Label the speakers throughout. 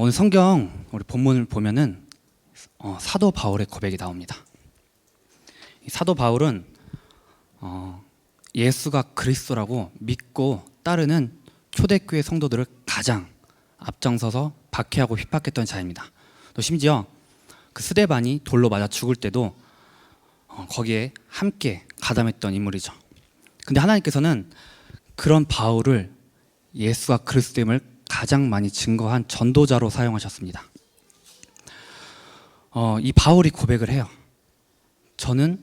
Speaker 1: 오늘 성경 우리 본문을 보면은 사도 바울의 고백이 나옵니다. 이 사도 바울은 예수가 그리스도라고 믿고 따르는 초대교회 성도들을 가장 앞장서서 박해하고 핍박했던 자입니다. 또 심지어 그 스데반이 돌로 맞아 죽을 때도 거기에 함께 가담했던 인물이죠. 근데 하나님께서는 그런 바울을 예수가 그리스도임을 가장 많이 증거한 전도자로 사용하셨습니다. 이 바울이 고백을 해요. 저는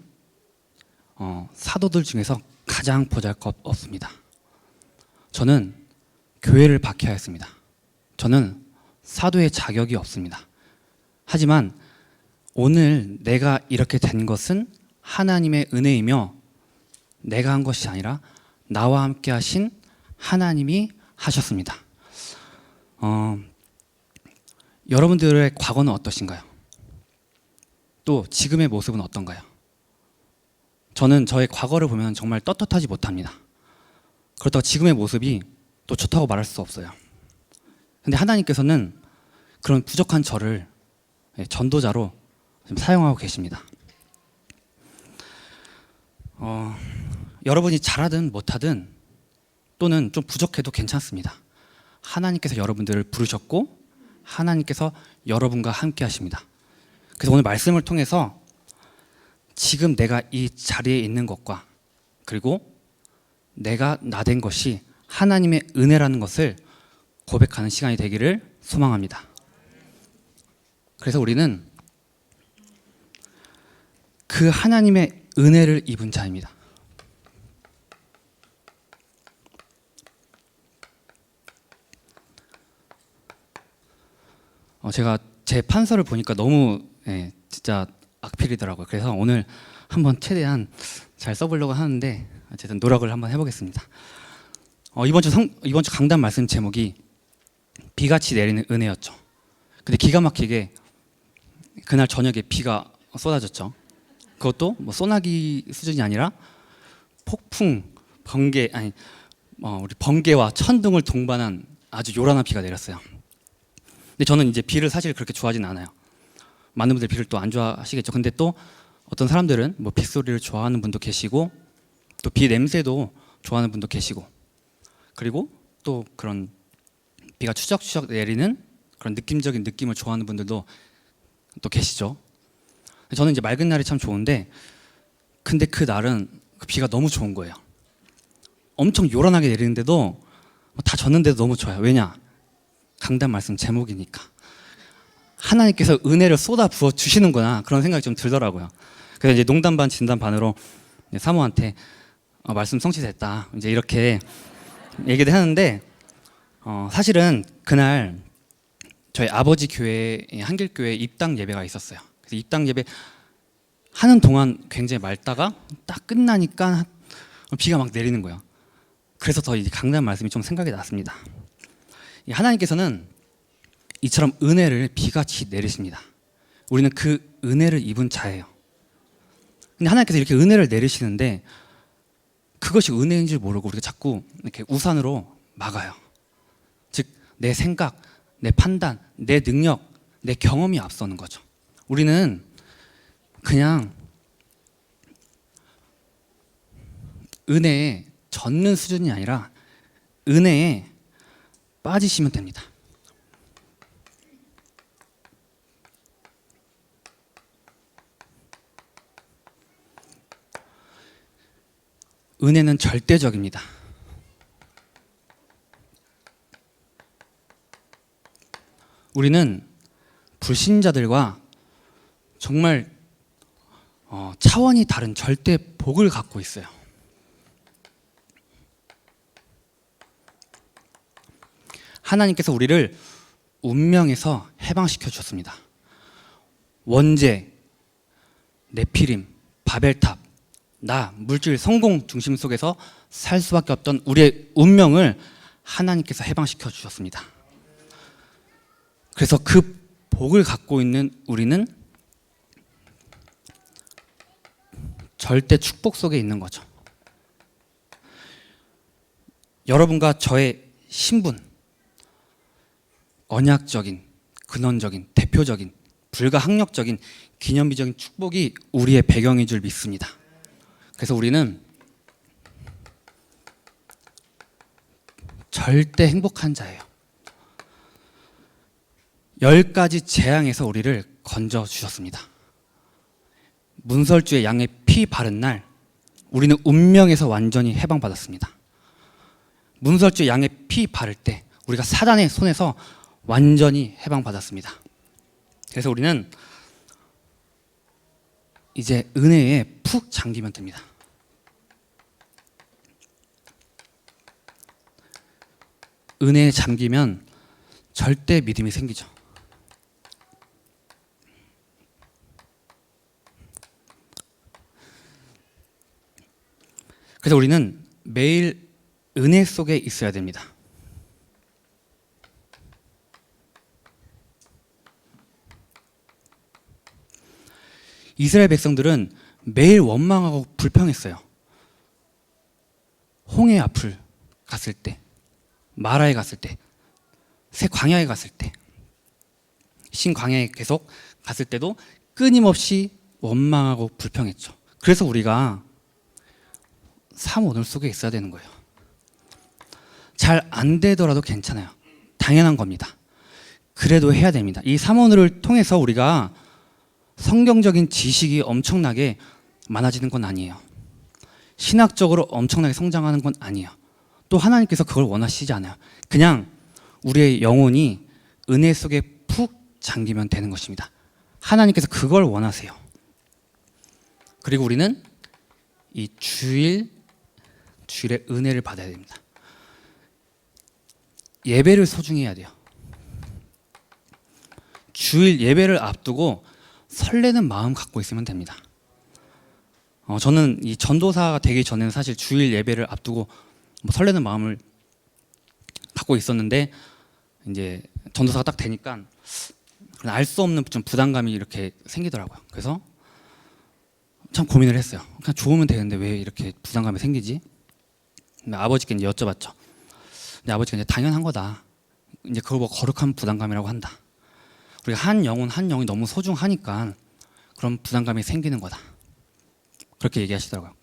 Speaker 1: 사도들 중에서 가장 보잘것없습니다. 저는 교회를 박해하였습니다. 저는 사도의 자격이 없습니다. 하지만 오늘 내가 이렇게 된 것은 하나님의 은혜이며 내가 한 것이 아니라 나와 함께 하신 하나님이 하셨습니다. 여러분들의 과거는 어떠신가요? 또 지금의 모습은 어떤가요? 저는 저의 과거를 보면 정말 떳떳하지 못합니다. 그렇다고 지금의 모습이 또 좋다고 말할 수 없어요. 근데 하나님께서는 그런 부족한 저를 전도자로 지금 사용하고 계십니다. 여러분이 잘하든 못하든 또는 좀 부족해도 괜찮습니다. 하나님께서 여러분들을 부르셨고 하나님께서 여러분과 함께 하십니다. 그래서 오늘 말씀을 통해서 지금 내가 이 자리에 있는 것과 그리고 내가 나 된 것이 하나님의 은혜라는 것을 고백하는 시간이 되기를 소망합니다. 그래서 우리는 그 하나님의 은혜를 입은 자입니다. 제가 제 판서를 보니까 너무 진짜 악필이더라고요. 그래서 오늘 한번 최대한 잘 써보려고 하는데 어쨌든 노력을 한번 해보겠습니다. 이번 주 강단 말씀 제목이 비같이 내리는 은혜였죠. 근데 기가 막히게 그날 저녁에 비가 쏟아졌죠. 그것도 뭐 소나기 수준이 아니라 폭풍, 번개, 우리 번개와 천둥을 동반한 아주 요란한 비가 내렸어요. 근데 저는 이제 비를 사실 그렇게 좋아하진 않아요. 많은 분들 비를 또 안 좋아하시겠죠. 근데 또 어떤 사람들은 뭐 빗소리를 좋아하는 분도 계시고 또 비 냄새도 좋아하는 분도 계시고 그리고 또 그런 비가 추적추적 내리는 그런 느낌적인 느낌을 좋아하는 분들도 또 계시죠. 저는 이제 맑은 날이 참 좋은데 근데 그 날은 그 비가 너무 좋은 거예요. 엄청 요란하게 내리는데도 다 젖는데도 너무 좋아요. 왜냐? 강단 말씀 제목이니까 하나님께서 은혜를 쏟아 부어 주시는구나 그런 생각이 좀 들더라고요. 그래서 이제 농담 반 진담 반으로 사모한테 말씀 성취됐다 이제 이렇게 얘기를 하는데 사실은 그날 저희 아버지 교회 한길교회 입당 예배가 있었어요. 그래서 입당 예배 하는 동안 굉장히 맑다가 딱 끝나니까 비가 막 내리는 거예요. 그래서 더 이 강단 말씀이 좀 생각이 났습니다. 하나님께서는 이처럼 은혜를 비같이 내리십니다. 우리는 그 은혜를 입은 자예요. 근데 하나님께서 이렇게 은혜를 내리시는데 그것이 은혜인 줄 모르고 우리가 자꾸 이렇게 우산으로 막아요. 즉 내 생각, 내 판단, 내 능력, 내 경험이 앞서는 거죠. 우리는 그냥 은혜에 젖는 수준이 아니라 은혜에 빠지시면 됩니다. 은혜는 절대적입니다. 우리는 불신자들과 정말 차원이 다른 절대 복을 갖고 있어요. 하나님께서 우리를 운명에서 해방시켜 주셨습니다. 원죄, 네피림, 바벨탑, 물질, 성공 중심 속에서 살 수밖에 없던 우리의 운명을 하나님께서 해방시켜 주셨습니다. 그래서 그 복을 갖고 있는 우리는 절대 축복 속에 있는 거죠. 여러분과 저의 신분, 언약적인 근원적인, 대표적인, 불가항력적인, 기념비적인 축복이 우리의 배경인 줄 믿습니다. 그래서 우리는 절대 행복한 자예요. 10가지 재앙에서 우리를 건져주셨습니다. 문설주의 양의 피 바른 날 우리는 운명에서 완전히 해방받았습니다. 문설주의 양의 피 바를 때 우리가 사단의 손에서 완전히 해방받았습니다. 그래서 우리는 이제 은혜에 푹 잠기면 됩니다. 은혜에 잠기면 절대 믿음이 생기죠. 그래서 우리는 매일 은혜 속에 있어야 됩니다. 이스라엘 백성들은 매일 원망하고 불평했어요. 홍해 앞을 갔을 때, 마라에 갔을 때, 새 광야에 갔을 때, 신광야에 계속 갔을 때도 끊임없이 원망하고 불평했죠. 그래서 우리가 삶 오늘 속에 있어야 되는 거예요. 잘 안 되더라도 괜찮아요. 당연한 겁니다. 그래도 해야 됩니다. 이 삶 오늘을 통해서 우리가 성경적인 지식이 엄청나게 많아지는 건 아니에요. 신학적으로 엄청나게 성장하는 건 아니에요. 또 하나님께서 그걸 원하시지 않아요. 그냥 우리의 영혼이 은혜 속에 푹 잠기면 되는 것입니다. 하나님께서 그걸 원하세요. 그리고 우리는 이 주일의 은혜를 받아야 됩니다. 예배를 소중히 해야 돼요. 주일 예배를 앞두고 설레는 마음 갖고 있으면 됩니다. 저는 이 전도사가 되기 전에는 사실 주일 예배를 앞두고 설레는 마음을 갖고 있었는데 이제 전도사가 딱 되니까 알 수 없는 좀 부담감이 이렇게 생기더라고요. 그래서 참 고민을 했어요. 그냥 좋으면 되는데 왜 이렇게 부담감이 생기지? 아버지께 이제 여쭤봤죠. 근데 아버지가 이제 당연한 거다. 이제 그걸 뭐 거룩한 부담감이라고 한다. 우리가 한 영혼이 너무 소중하니까 그런 부담감이 생기는 거다. 그렇게 얘기하시더라고요.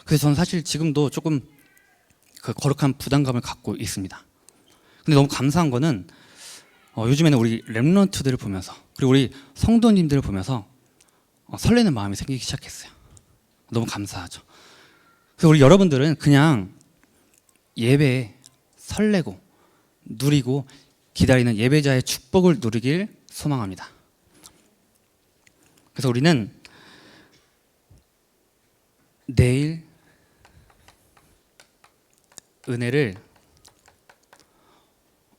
Speaker 1: 그래서 저는 사실 지금도 조금 그 거룩한 부담감을 갖고 있습니다. 근데 너무 감사한 거는 요즘에는 우리 렘넌트들을 보면서 그리고 우리 성도님들을 보면서 설레는 마음이 생기기 시작했어요. 너무 감사하죠. 그래서 우리 여러분들은 그냥 예배에 설레고 누리고 기다리는 예배자의 축복을 누리길 소망합니다. 그래서 우리는 내일 은혜를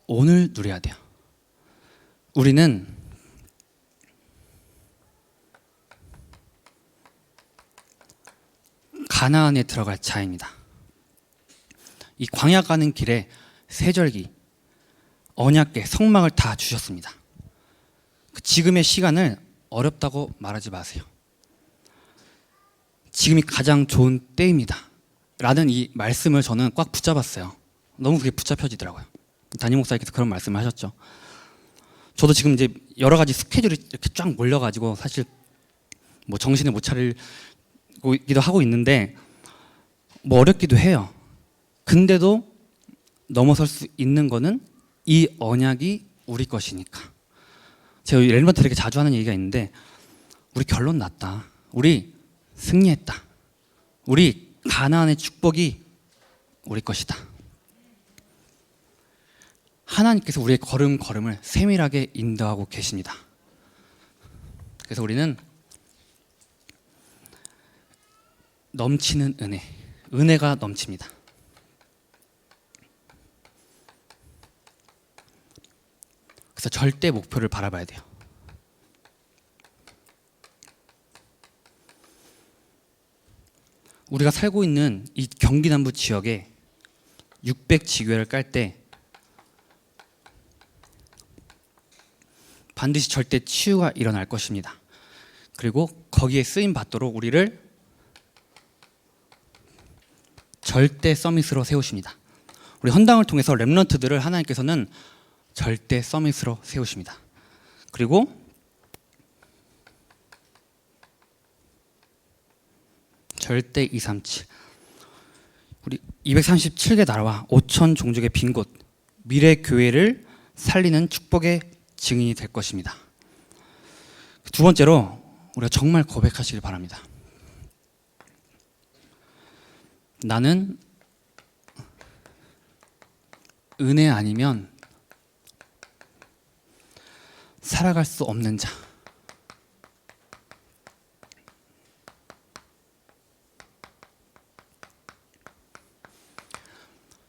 Speaker 1: 오늘 누려야 돼요. 우리는 가나안에 들어갈 자입니다. 이 광야 가는 길에 세절기, 언약궤, 성막을 다 주셨습니다. 지금의 시간을 어렵다고 말하지 마세요. 지금이 가장 좋은 때입니다. 라는 이 말씀을 저는 꽉 붙잡았어요. 너무 그게 붙잡혀지더라고요. 담임 목사님께서 그런 말씀을 하셨죠. 저도 지금 이제 여러 가지 스케줄이 이렇게 쫙 몰려가지고 사실 뭐 정신을 못 차리기도 하고 있는데 뭐 어렵기도 해요. 근데도 넘어설 수 있는 거는 이 언약이 우리 것이니까. 제가 렘넌트들에게 자주 하는 얘기가 있는데 우리 결론 났다. 우리 승리했다. 우리 가나안의 축복이 우리 것이다. 하나님께서 우리의 걸음걸음을 세밀하게 인도하고 계십니다. 그래서 우리는 넘치는 은혜가 넘칩니다. 그래서 절대 목표를 바라봐야 돼요. 우리가 살고 있는 이 경기 남부 지역에 600지교회를 깔 때 반드시 절대 치유가 일어날 것입니다. 그리고 거기에 쓰임 받도록 우리를 절대 서밋으로 세우십니다. 우리 헌당을 통해서 렘넌트들을 하나님께서는 절대 서밋으로 세우십니다. 그리고 절대 237. 우리 237개 나라와 5천 종족의 빈 곳, 미래 교회를 살리는 축복의 증인이 될 것입니다. 두 번째로 우리가 정말 고백하시길 바랍니다. 나는 은혜 아니면 살아갈 수 없는 자.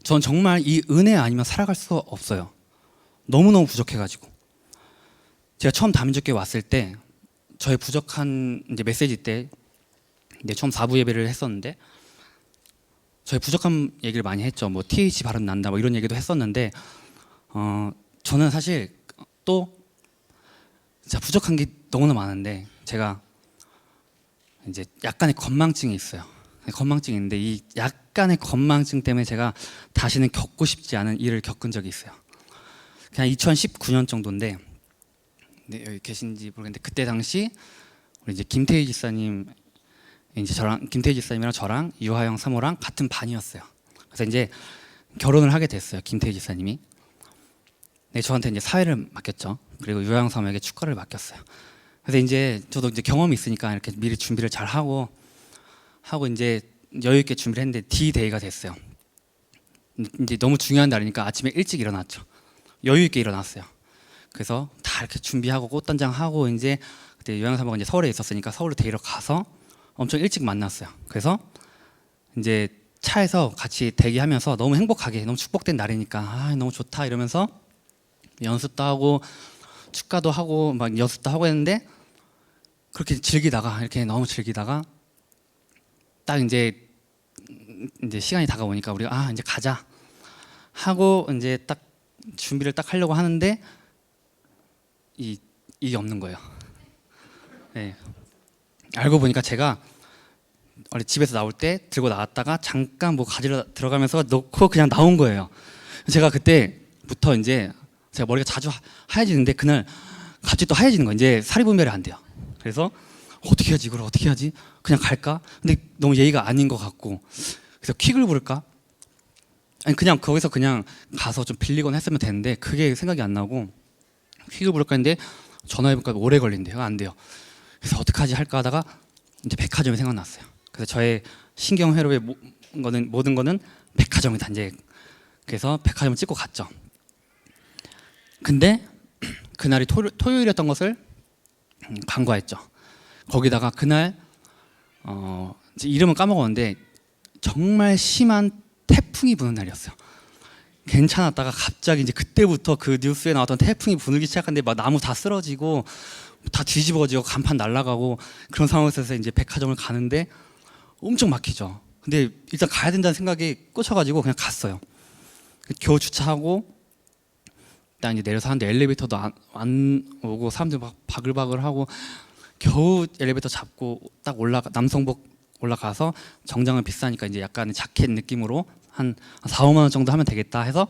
Speaker 1: 전 정말 이 은혜 아니면 살아갈 수가 없어요. 너무너무 부족해가지고. 제가 처음 다민족교회 왔을 때 저의 부족한 이제 메시지 때 이제 처음 4부 예배를 했었는데 저의 부족한 얘기를 많이 했죠. 뭐 TH 발음 난다 뭐 이런 얘기도 했었는데 저는 사실 또 진짜 부족한 게 너무나 많은데 제가 이제 약간의 건망증이 있어요. 건망증이 있는데 이 약간의 건망증 때문에 제가 다시는 겪고 싶지 않은 일을 겪은 적이 있어요. 그냥 2019년 정도인데 여기 계신지 모르겠는데 그때 당시 우리 이제 김태희 지사님 이제 저랑 김태희 지사님이랑 저랑 유하영 사모랑 같은 반이었어요. 그래서 이제 결혼을 하게 됐어요. 김태희 지사님이. 네, 저한테 이제 사회를 맡겼죠. 그리고 유하영 사모에게 축가를 맡겼어요. 그래서 이제 저도 이제 경험이 있으니까 이렇게 미리 준비를 잘 하고 이제 여유 있게 준비를 했는데 D-Day가 됐어요. 이제 너무 중요한 날이니까 아침에 일찍 일어났죠. 여유 있게 일어났어요. 그래서 다 이렇게 준비하고 꽃단장하고 이제 그때 유하영 사모가 이제 서울에 있었으니까 서울로 데리러 가서 엄청 일찍 만났어요. 그래서 이제 차에서 같이 대기하면서 너무 행복하게 너무 축복된 날이니까 너무 좋다 이러면서 연습도 하고 축가도 하고 막 연습도 하고 했는데 그렇게 즐기다가 이렇게 너무 즐기다가 딱 이제 시간이 다가오니까 우리가 이제 가자 하고 이제 딱 준비를 딱 하려고 하는데 이게 없는 거예요. 네. 알고 보니까 제가 원래 집에서 나올 때 들고 나왔다가 잠깐 뭐 가지러 들어가면서 놓고 그냥 나온 거예요. 제가 그때부터 이제 제가 머리가 자주 하얘지는데 그날 갑자기 또 하얘지는 거예요. 이제 살이 분별이 안 돼요. 그래서 어떻게 하지 이걸 어떻게 하지? 그냥 갈까? 근데 너무 예의가 아닌 것 같고 그래서 퀵을 부를까? 아니 그냥 거기서 그냥 가서 좀 빌리거나 했으면 되는데 그게 생각이 안 나고 퀵을 부를까 했는데 전화해보니까 오래 걸린대요. 안 돼요. 그래서 어떡하지 할까 하다가 이제 백화점이 생각났어요. 그래서 저의 신경회로의 모든 거는 백화점이다 이제. 그래서 백화점을 찍고 갔죠. 근데 그날이 토요일이었던 것을 간과했죠. 거기다가 그날 이제 이름은 까먹었는데 정말 심한 태풍이 부는 날이었어요. 괜찮았다가 갑자기 이제 그때부터 그 뉴스에 나왔던 태풍이 부르기 시작하는데 막 나무 다 쓰러지고 다 뒤집어지고 간판 날아가고 그런 상황에서 이제 백화점을 가는데 엄청 막히죠. 근데 일단 가야 된다는 생각이 꽂혀가지고 그냥 갔어요. 겨우 주차하고 딱 이제 내려서 하는데 엘리베이터도 안 오고 사람들 막 바글바글하고 겨우 엘리베이터 잡고 딱 남성복 올라가서 정장은 비싸니까 이제 약간 자켓 느낌으로 한 4, 5만 원 정도 하면 되겠다 해서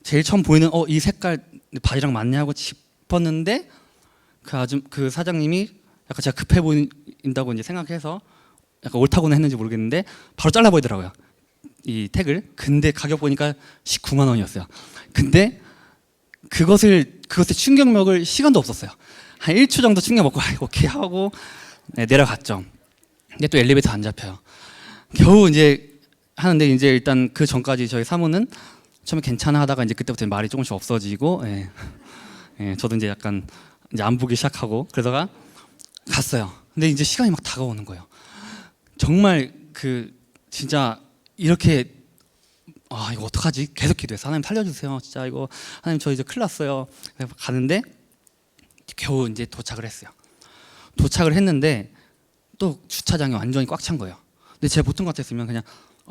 Speaker 1: 제일 처음 보이는 이 색깔 바지랑 맞냐 하고 짚었는데 그 사장님이 약간 제가 급해 보인다고 이제 생각해서 약간 옳다고는 했는지 모르겠는데 바로 잘라버리더라고요. 이 택을. 근데 가격 보니까 19만 원이었어요. 근데 그것의 충격력을 시간도 없었어요. 한 1초 정도 충격 먹고 오케이 하고 내려갔죠. 근데 또 엘리베이터 안 잡혀요. 겨우 이제 하는데 이제 일단 그 전까지 저희 사모는 처음에 괜찮아 하다가 이제 그때부터 말이 조금씩 없어지고 저도 이제 약간 이제 안 보기 시작하고 그러다가 갔어요. 근데 이제 시간이 막 다가오는 거예요. 정말 진짜 이렇게 이거 어떡하지? 계속 기도해서 하나님 살려주세요. 진짜 이거 하나님 저 이제 큰일 났어요. 가는데 겨우 이제 도착을 했어요. 도착을 했는데 또 주차장이 완전히 꽉 찬 거예요. 근데 제가 보통 같았으면 그냥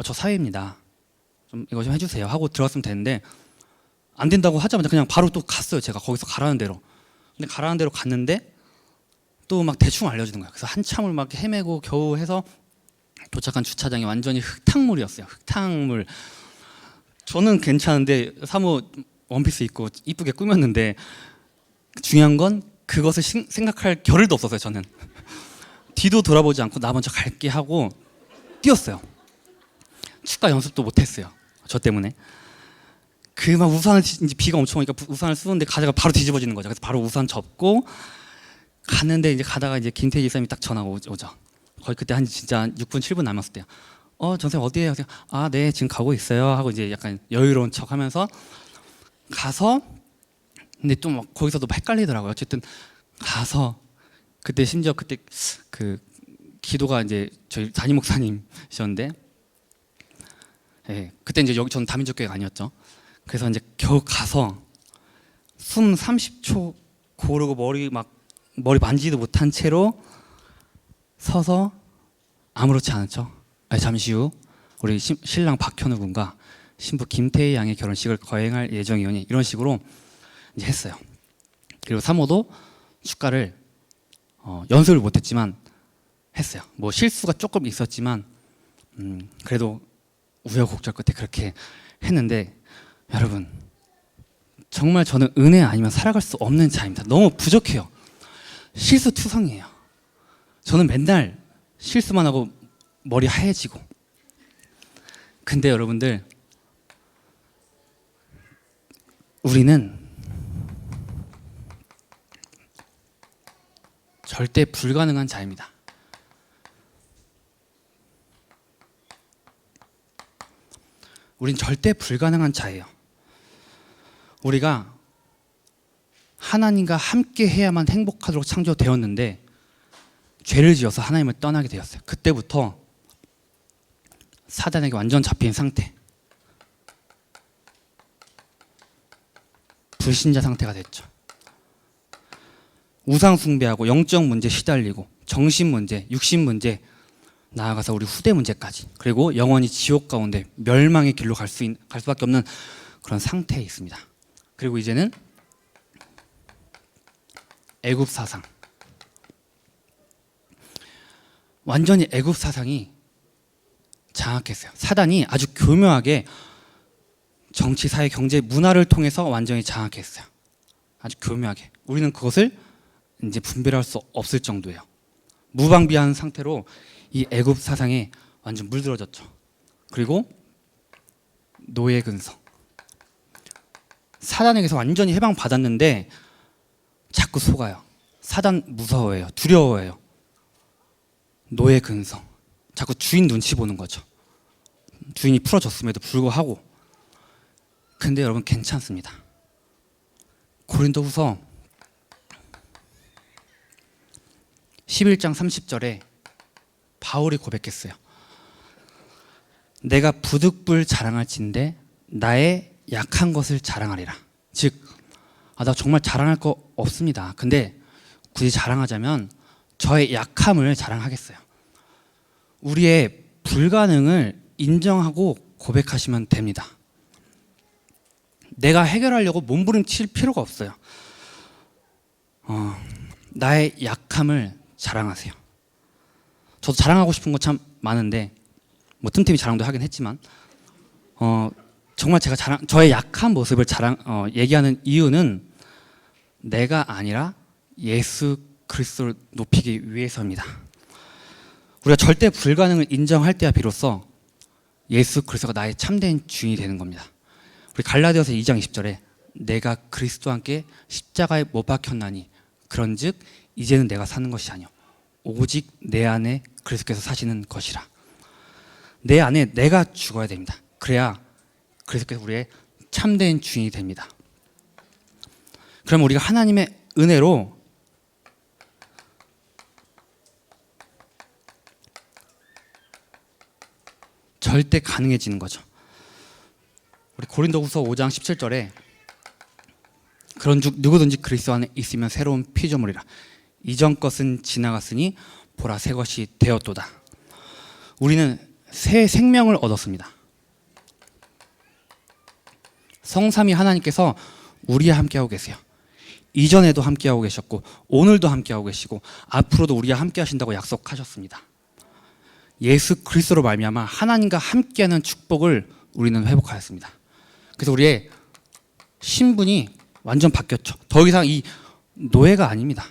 Speaker 1: 저 사회입니다. 좀 이거 좀 해주세요 하고 들어갔으면 되는데 안 된다고 하자마자 그냥 바로 또 갔어요. 제가 거기서 가라는 대로. 근데 가라는 대로 갔는데 또 막 대충 알려주는 거예요. 그래서 한참을 막 헤매고 겨우 해서 도착한 주차장이 완전히 흙탕물이었어요. 흙탕물. 저는 괜찮은데 사모 원피스 입고 이쁘게 꾸몄는데 중요한 건 그것을 생각할 겨를도 없었어요. 저는 뒤도 돌아보지 않고 나 먼저 갈게 하고 뛰었어요. 축가 연습도 못했어요. 저 때문에. 그 막 우산을 이제 비가 엄청 오니까 우산을 쓰는데 가다가 바로 뒤집어지는 거죠. 그래서 바로 우산 접고 갔는데 이제 가다가 이제 김태희 집사님이 딱 전화가 오죠. 거의 그때 한 진짜 6분 7분 남았을 때요. 전생 어디에요? 아, 네, 지금 가고 있어요. 하고 이제 약간 여유로운 척하면서 가서 근데 또 막 거기서도 헷갈리더라고요. 어쨌든 가서 그때 심지어 그때 그 기도가 이제 저희 담임 목사님이셨는데, 예, 그때 이제 여기 저는 다민족교회가 아니었죠. 그래서 이제 겨우 가서 숨 30초 고르고 머리 만지도 못한 채로 서서 아무렇지 않죠. 잠시 후 우리 신랑 박현우 군과 신부 김태희 양의 결혼식을 거행할 예정이오니 이런 식으로 이제 했어요. 그리고 사모도 축가를 연습을 못했지만 했어요. 뭐 실수가 조금 있었지만 그래도 우여곡절 끝에 그렇게 했는데, 여러분 정말 저는 은혜 아니면 살아갈 수 없는 자입니다. 너무 부족해요. 실수투성이에요. 저는 맨날 실수만 하고 머리 하얘지고. 근데 여러분들, 우리는 절대 불가능한 자입니다. 우린 절대 불가능한 자예요. 우리가 하나님과 함께 해야만 행복하도록 창조되었는데 죄를 지어서 하나님을 떠나게 되었어요. 그때부터 사단에게 완전 잡힌 상태, 불신자 상태가 됐죠. 우상 숭배하고 영적 문제 시달리고 정신 문제, 육신 문제, 나아가서 우리 후대 문제까지, 그리고 영원히 지옥 가운데 멸망의 길로 갈 수밖에 없는 그런 상태에 있습니다. 그리고 이제는 애굽 사상, 완전히 애굽 사상이 장악했어요. 사단이 아주 교묘하게 정치, 사회, 경제, 문화를 통해서 완전히 장악했어요. 아주 교묘하게. 우리는 그것을 이제 분별할 수 없을 정도예요. 무방비한 상태로 이 애굽 사상에 완전 물들어졌죠. 그리고 노예 근성, 사단에게서 완전히 해방받았는데 자꾸 속아요. 사단 무서워해요. 두려워해요. 노예 근성, 자꾸 주인 눈치 보는 거죠. 주인이 풀어줬음에도 불구하고. 근데 여러분 괜찮습니다. 고린도후서 11장 30절에 바울이 고백했어요. 내가 부득불 자랑할진대 나의 약한 것을 자랑하리라. 즉, 나 정말 자랑할 거 없습니다. 근데 굳이 자랑하자면 저의 약함을 자랑하겠어요. 우리의 불가능을 인정하고 고백하시면 됩니다. 내가 해결하려고 몸부림칠 필요가 없어요. 나의 약함을 자랑하세요. 저도 자랑하고 싶은 거 참 많은데 뭐 틈틈이 자랑도 하긴 했지만 정말 제가 저의 약한 모습을 얘기하는 이유는 내가 아니라 예수 그리스도를 높이기 위해서입니다. 우리가 절대 불가능을 인정할 때야 비로소 예수 그리스도가 나의 참된 주인이 되는 겁니다. 우리 갈라디아서 2장 20절에 내가 그리스도와 함께 십자가에 못 박혔나니 그런즉 이제는 내가 사는 것이 아니요 오직 내 안에 그리스도께서 사시는 것이라. 내 안에 내가 죽어야 됩니다. 그래야 그리스도께서 우리의 참된 주인이 됩니다. 그럼 우리가 하나님의 은혜로 절대 가능해지는 거죠. 우리 고린도후서 5장 17절에 그런즉 누구든지 그리스도 안에 있으면 새로운 피조물이라. 이전 것은 지나갔으니 보라 새 것이 되었도다. 우리는 새 생명을 얻었습니다. 성삼위 하나님께서 우리와 함께하고 계세요. 이전에도 함께하고 계셨고 오늘도 함께하고 계시고 앞으로도 우리와 함께하신다고 약속하셨습니다. 예수 그리스도로 말미암아 하나님과 함께하는 축복을 우리는 회복하였습니다. 그래서 우리의 신분이 완전 바뀌었죠. 더 이상 이 노예가 아닙니다.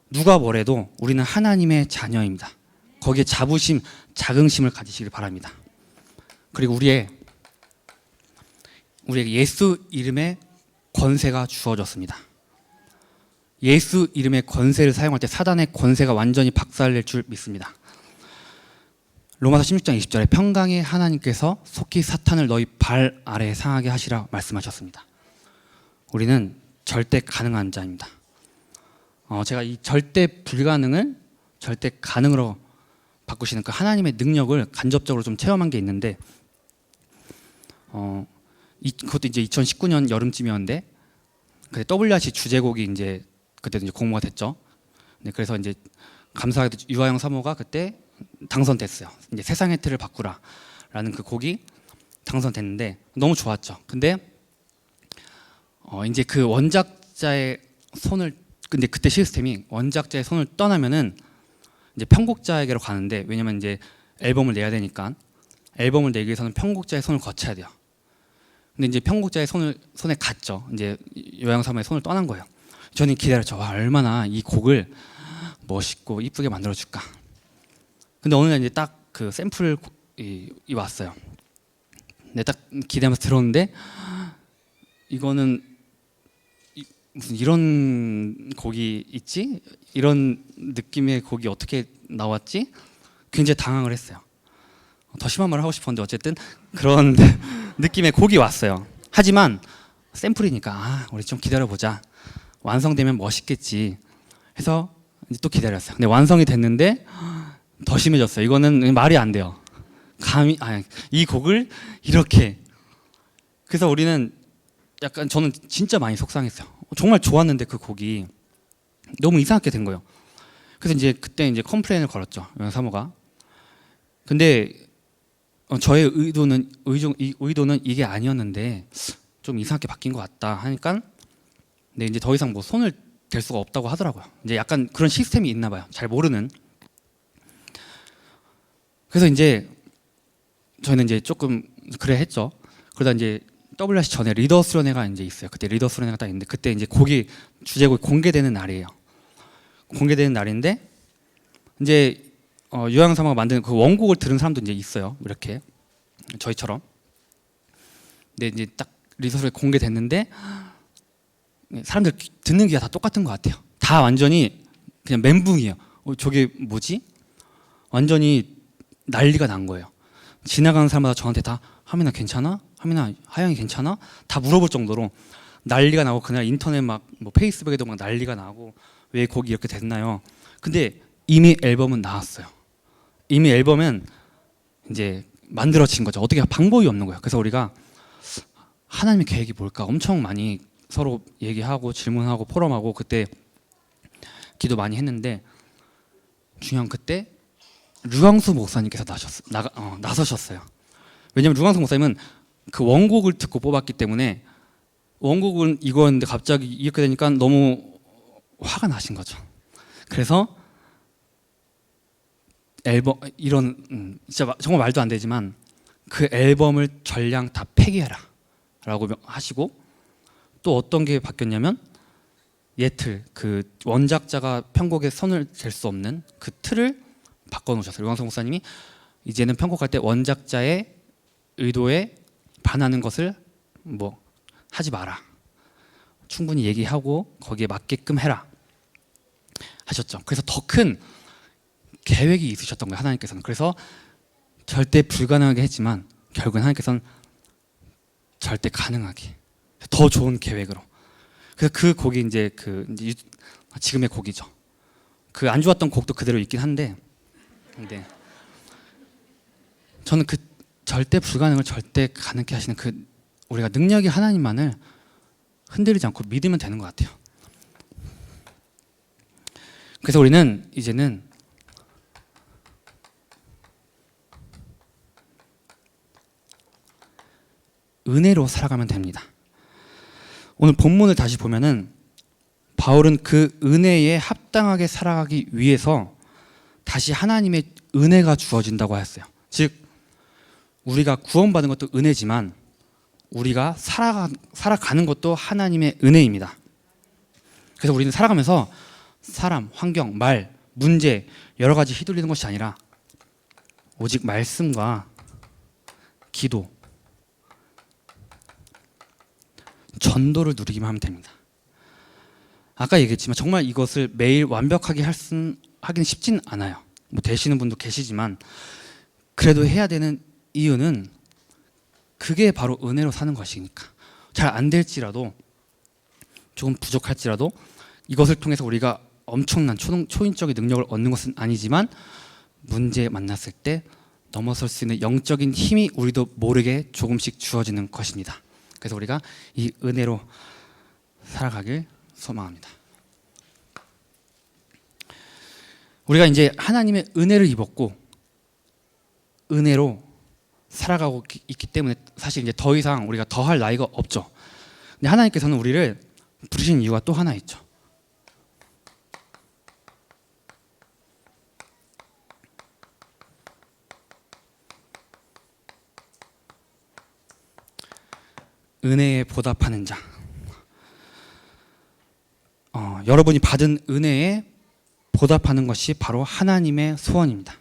Speaker 1: 누가 뭐래도 우리는 하나님의 자녀입니다. 거기에 자부심, 자긍심을 가지시길 바랍니다. 그리고 우리에게 예수 이름의 권세가 주어졌습니다. 예수 이름의 권세를 사용할 때 사단의 권세가 완전히 박살낼 줄 믿습니다. 로마서 16장 20절에 평강의 하나님께서 속히 사탄을 너희 발 아래에 상하게 하시라 말씀하셨습니다. 우리는 절대 가능한 자입니다. 제가 이 절대 불가능을 절대 가능으로 바꾸시는 그 하나님의 능력을 간접적으로 좀 체험한 게 있는데, 그것도 이제 2019년 여름쯤이었는데, 그때 WRC 주제곡이 이제 그때도 이제 공모가 됐죠. 네, 그래서 이제 감사하게도 유아영 사모가 그때 당선됐어요. 이제 세상의 틀을 바꾸라라는 그 곡이 당선됐는데 너무 좋았죠. 근데 이제 그 원작자의 손을, 근데 그때 시스템이 원작자의 손을 떠나면은 이제 편곡자에게로 가는데, 왜냐면 이제 앨범을 내야 되니까 앨범을 내기 위해서는 편곡자의 손을 거쳐야 돼요. 근데 이제 편곡자의 손에 갔죠. 이제 요양 사모의 손을 떠난 거예요. 저는 기다렸죠. 와, 얼마나 이 곡을 멋있고 이쁘게 만들어줄까. 근데 어느 날 이제 딱 그 샘플이 왔어요. 근데 딱 기대하면서 들었는데, 이거는 무슨 이런 곡이 있지? 이런 느낌의 곡이 어떻게 나왔지? 굉장히 당황을 했어요. 더 심한 말을 하고 싶었는데 어쨌든 그런 느낌의 곡이 왔어요. 하지만 샘플이니까 우리 좀 기다려보자. 완성되면 멋있겠지 해서 이제 또 기다렸어요. 근데 완성이 됐는데 더 심해졌어요. 이거는 말이 안 돼요. 이 곡을 이렇게. 그래서 우리는 약간, 저는 진짜 많이 속상했어요. 정말 좋았는데 그 곡이 너무 이상하게 된 거예요. 그래서 이제 그때 이제 컴플레인을 걸었죠, 사모가. 근데 저의 의도는 이게 아니었는데 좀 이상하게 바뀐 것 같다 하니까, 네, 이제 더 이상 뭐 손을 댈 수가 없다고 하더라고요. 이제 약간 그런 시스템이 있나 봐요. 잘 모르는. 그래서 이제 저희는 이제 조금 그래 했죠. 그러다 이제 WRC 전에 리더 수련회가 이제 있어요. 그때 리더 수련회가 딱 있는데, 그때 이제 곡이 주제곡이 공개되는 날이에요. 공개되는 날인데 이제 유아영 사모가 만든 그 원곡을 들은 사람도 이제 있어요. 이렇게 저희처럼. 근데 이제 딱 리더 수련회 공개됐는데 사람들 듣는 귀가 다 똑같은 것 같아요. 다 완전히 그냥 멘붕이에요. 저게 뭐지? 완전히 난리가 난 거예요. 지나가는 사람마다 저한테 다 하민아 괜찮아? 하민아 하영이 괜찮아? 다 물어볼 정도로 난리가 나고, 그날 인터넷 막 뭐 페이스북에도 막 난리가 나고, 왜 곡이 이렇게 됐나요? 근데 이미 앨범은 나왔어요. 이미 앨범은 이제 만들어진 거죠. 어떻게 방법이 없는 거예요. 그래서 우리가 하나님의 계획이 뭘까 엄청 많이 서로 얘기하고 질문하고 포럼하고 그때 기도 많이 했는데, 중요한 그때 류광수 목사님께서 나서셨어요. 왜냐면 류광수 목사님은 그 원곡을 듣고 뽑았기 때문에, 원곡은 이거였는데 갑자기 이렇게 되니까 너무 화가 나신 거죠. 그래서 앨범 이런 진짜 정말 말도 안 되지만 그 앨범을 전량 다 폐기해라 라고 하시고, 또 어떤 게 바뀌었냐면 예틀, 그 원작자가 편곡에 손을 댈 수 없는 그 틀을 바꿔놓으셨어요. 류광석 목사님이 이제는 편곡할 때 원작자의 의도에 반하는 것을 뭐 하지 마라, 충분히 얘기하고 거기에 맞게끔 해라 하셨죠. 그래서 더 큰 계획이 있으셨던 거예요, 하나님께서는. 그래서 절대 불가능하게 했지만 결국은 하나님께서는 절대 가능하게, 더 좋은 계획으로. 그래서 그 곡이 이제 지금의 곡이죠. 그 안 좋았던 곡도 그대로 있긴 한데, 근데 저는 그 절대 불가능을 절대 가능케 하시는 그 우리가 능력이 하나님만을 흔들리지 않고 믿으면 되는 것 같아요. 그래서 우리는 이제는 은혜로 살아가면 됩니다. 오늘 본문을 다시 보면은 바울은 그 은혜에 합당하게 살아가기 위해서 다시 하나님의 은혜가 주어진다고 하였어요. 즉 우리가 구원받은 것도 은혜지만 우리가 살아가는 것도 하나님의 은혜입니다. 그래서 우리는 살아가면서 사람, 환경, 말, 문제 여러 가지 휘둘리는 것이 아니라 오직 말씀과 기도, 전도를 누리기만 하면 됩니다. 아까 얘기했지만 정말 이것을 매일 완벽하게 하기는 쉽진 않아요. 뭐 되시는 분도 계시지만 그래도 해야 되는 이유는 그게 바로 은혜로 사는 것이니까. 잘 안 될지라도 조금 부족할지라도 이것을 통해서 우리가 엄청난 초인적인 능력을 얻는 것은 아니지만 문제에 만났을 때 넘어설 수 있는 영적인 힘이 우리도 모르게 조금씩 주어지는 것입니다. 그래서 우리가 이 은혜로 살아가길 소망합니다. 우리가 이제 하나님의 은혜를 입었고 은혜로 살아가고 있기 때문에 사실 이제 더 이상 우리가 더할 나위가 없죠. 근데 하나님께서는 우리를 부르신 이유가 또 하나 있죠. 은혜에 보답하는 자. 여러분이 받은 은혜에 보답하는 것이 바로 하나님의 소원입니다.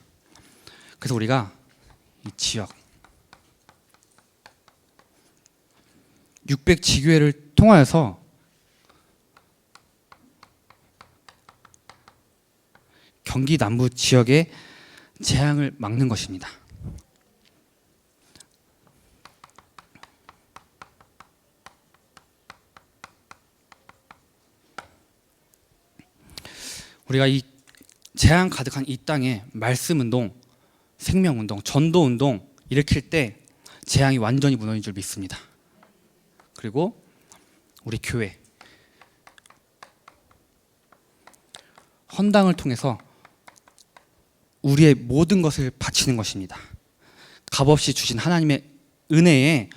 Speaker 1: 그래서 우리가 이 지역 600지교회를 통하여서 경기 남부 지역의 재앙을 막는 것입니다. 우리가 이 재앙 가득한 이 땅에 말씀운동, 생명운동, 전도운동 일으킬 때 재앙이 완전히 무너진 줄 믿습니다. 그리고 우리 교회 헌당을 통해서 우리의 모든 것을 바치는 것입니다. 값없이 주신 하나님의 은혜에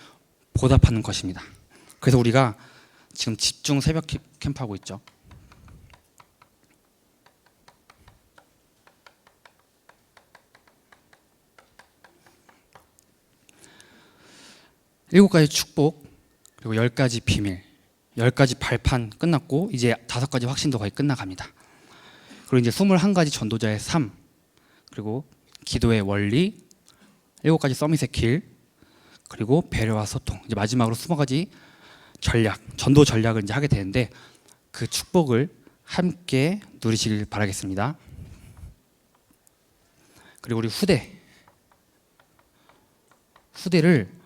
Speaker 1: 보답하는 것입니다. 그래서 우리가 지금 집중 새벽 캠프하고 있죠. 일곱 가지 축복, 그리고 10가지 비밀, 10가지 발판 끝났고 이제 5가지 확신도 거의 끝나갑니다. 그리고 이제 21가지 전도자의 삶, 그리고 기도의 원리, 7가지 서밋의 길, 그리고 배려와 소통. 이제 마지막으로 20가지 전략, 전도 전략을 이제 하게 되는데 그 축복을 함께 누리시길 바라겠습니다. 그리고 우리 후대를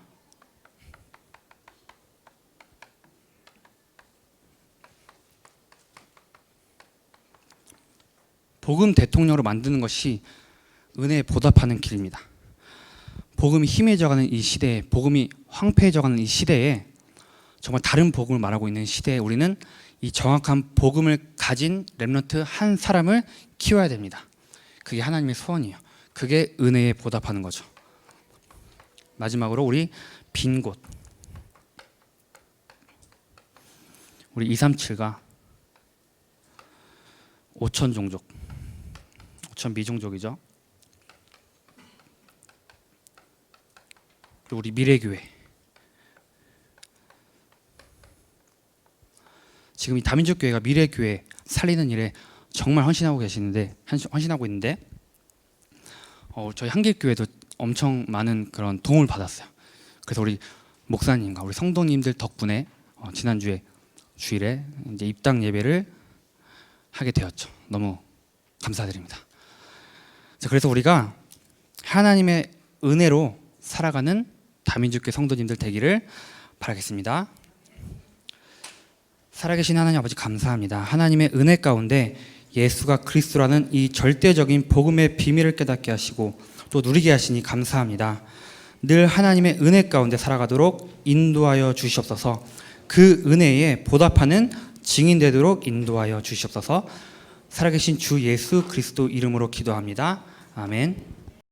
Speaker 1: 복음 대통령으로 만드는 것이 은혜에 보답하는 길입니다. 복음이 희미해져가는 이 시대에, 복음이 황폐해져가는 이 시대에 정말 다른 복음을 말하고 있는 시대에 우리는 이 정확한 복음을 가진 렘넌트 한 사람을 키워야 됩니다. 그게 하나님의 소원이에요. 그게 은혜에 보답하는 거죠. 마지막으로 우리 빈 곳, 우리 237가 5천 종족, 5천 미종족이죠. 그리고 우리 미래교회, 지금 이 다민족 교회가 미래교회 살리는 일에 정말 헌신하고 있는데 저희 한길교회도 엄청 많은 그런 도움을 받았어요. 그래서 우리 목사님과 우리 성도님들 덕분에 지난주에 주일에 이제 입당 예배를 하게 되었죠. 너무 감사드립니다. 그래서 우리가 하나님의 은혜로 살아가는 다민족교회 성도님들 되기를 바라겠습니다. 살아계신 하나님 아버지 감사합니다. 하나님의 은혜 가운데 예수가 그리스도라는 이 절대적인 복음의 비밀을 깨닫게 하시고 또 누리게 하시니 감사합니다. 늘 하나님의 은혜 가운데 살아가도록 인도하여 주시옵소서. 그 은혜에 보답하는 증인 되도록 인도하여 주시옵소서. 살아계신 주 예수 그리스도 이름으로 기도합니다. 아멘.